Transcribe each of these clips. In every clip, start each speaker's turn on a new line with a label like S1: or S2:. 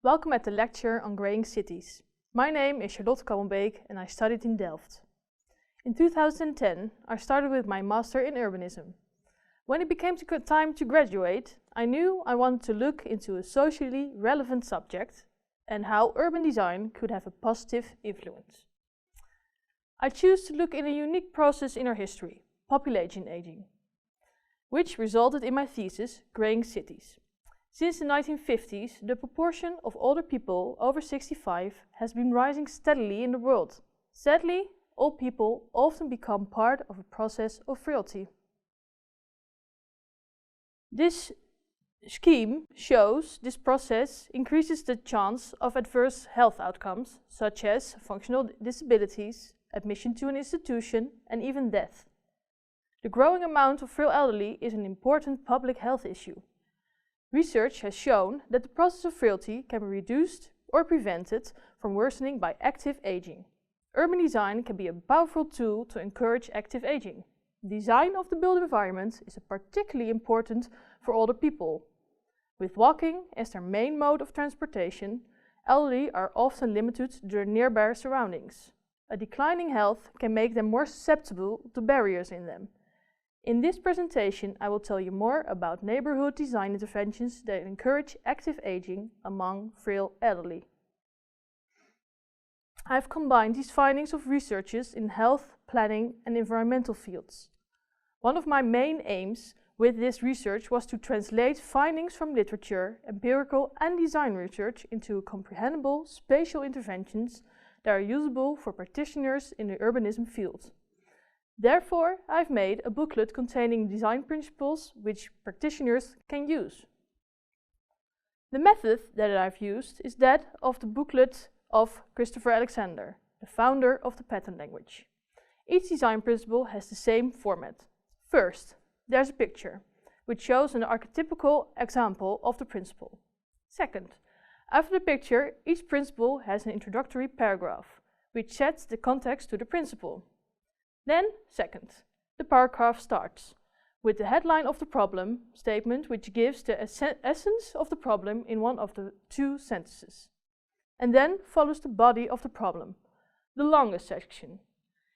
S1: Welcome at the lecture on greying cities. My name is Charlotte Kallenbeek and I studied in Delft. In 2010, I started with my master in urbanism. When it became time to graduate, I knew I wanted to look into a socially relevant subject and how urban design could have a positive influence. I chose to look in a unique process in our history, population aging, which resulted in my thesis, Greying Cities. Since the 1950s, the proportion of older people over 65 has been rising steadily in the world. Sadly, old people often become part of a process of frailty. This scheme shows this process increases the chance of adverse health outcomes, such as functional disabilities, admission to an institution, and even death. The growing amount of frail elderly is an important public health issue. Research has shown that the process of frailty can be reduced or prevented from worsening by active aging. Urban design can be a powerful tool to encourage active aging. Design of the built environment is particularly important for older people. With walking as their main mode of transportation, elderly are often limited to their nearby surroundings. A declining health can make them more susceptible to barriers in them. In this presentation, I will tell you more about neighborhood design interventions that encourage active aging among frail elderly. I have combined these findings of researchers in health, planning, and environmental fields. One of my main aims with this research was to translate findings from literature, empirical, and design research into comprehensible spatial interventions that are usable for practitioners in the urbanism field. Therefore, I've made a booklet containing design principles which practitioners can use. The method that I've used is that of the booklet of Christopher Alexander, the founder of the pattern language. Each design principle has the same format. First, there's a picture, which shows an archetypical example of the principle. Second, after the picture, each principle has an introductory paragraph, which sets the context to the principle. Then, second, the paragraph starts with the headline of the problem statement, which gives the essence of the problem in one of the two sentences. And then follows the body of the problem, the longest section.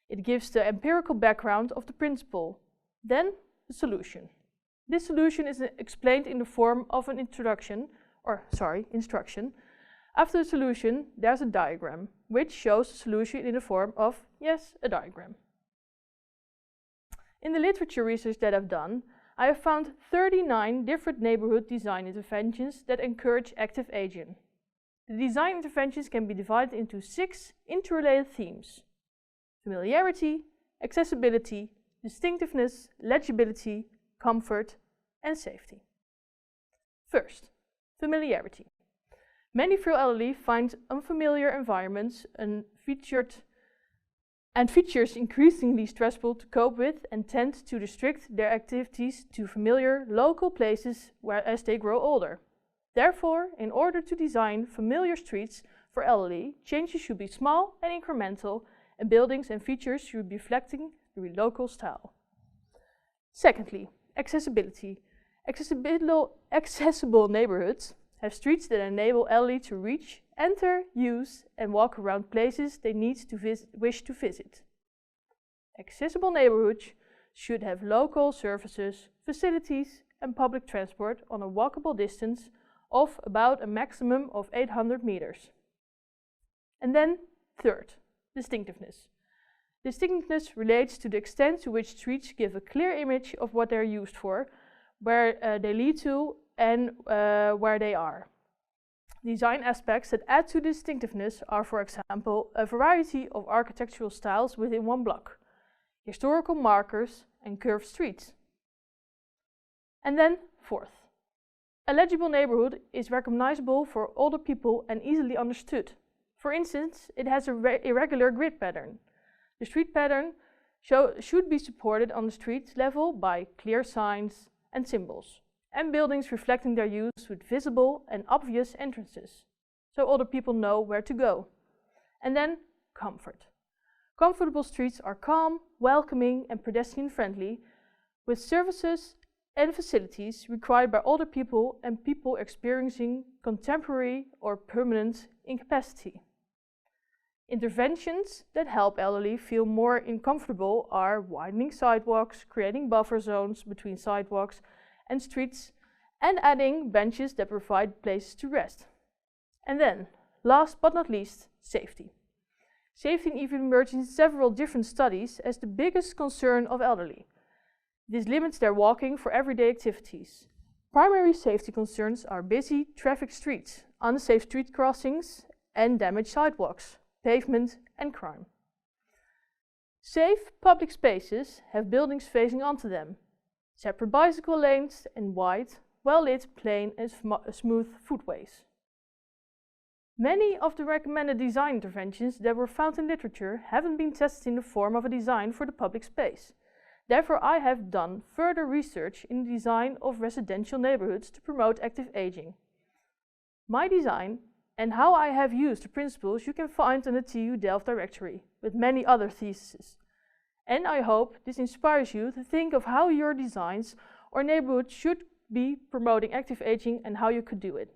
S1: It gives the empirical background of the principle. Then, the solution. This solution is explained in the form of an instruction. After the solution, there's a diagram, which shows the solution in the form of, yes, a diagram. In the literature research that I've done, I have found 39 different neighborhood design interventions that encourage active aging. The design interventions can be divided into 6 interrelated themes: familiarity, accessibility, distinctiveness, legibility, comfort, and safety. First, familiarity. Many frail elderly find unfamiliar environments and features increasingly stressful to cope with and tend to restrict their activities to familiar local places as they grow older. Therefore, in order to design familiar streets for elderly, changes should be small and incremental, and buildings and features should be reflecting the local style. Secondly, accessibility. Accessible neighborhoods have streets that enable elderly to reach, enter, use, and walk around places they wish to visit. Accessible neighborhoods should have local services, facilities, and public transport on a walkable distance of about a maximum of 800 meters. And then, third, distinctiveness. Distinctiveness relates to the extent to which streets give a clear image of what they're used for, where they lead to, and where they are. Design aspects that add to distinctiveness are, for example, a variety of architectural styles within one block, historical markers, and curved streets. And then, fourth, a legible neighborhood is recognizable for older people and easily understood. For instance, it has an irregular grid pattern. The street pattern should be supported on the street level by clear signs and symbols, and buildings reflecting their use with visible and obvious entrances, so older people know where to go. And then, comfort. Comfortable streets are calm, welcoming, and pedestrian-friendly, with services and facilities required by older people and people experiencing contemporary or permanent incapacity. Interventions that help elderly feel more comfortable are widening sidewalks, creating buffer zones between sidewalks and streets, and adding benches that provide places to rest. And then, last but not least, safety. Safety even emerged in several different studies as the biggest concern of elderly. This limits their walking for everyday activities. Primary safety concerns are busy traffic streets, unsafe street crossings, and damaged sidewalks, pavement, and crime. Safe public spaces have buildings facing onto them, separate bicycle lanes, and wide, well-lit, plain and smooth footways. Many of the recommended design interventions that were found in literature haven't been tested in the form of a design for the public space. Therefore, I have done further research in the design of residential neighborhoods to promote active aging. My design and how I have used the principles you can find in the TU Delft directory, with many other theses. And I hope this inspires you to think of how your designs or neighborhood should be promoting active aging and how you could do it.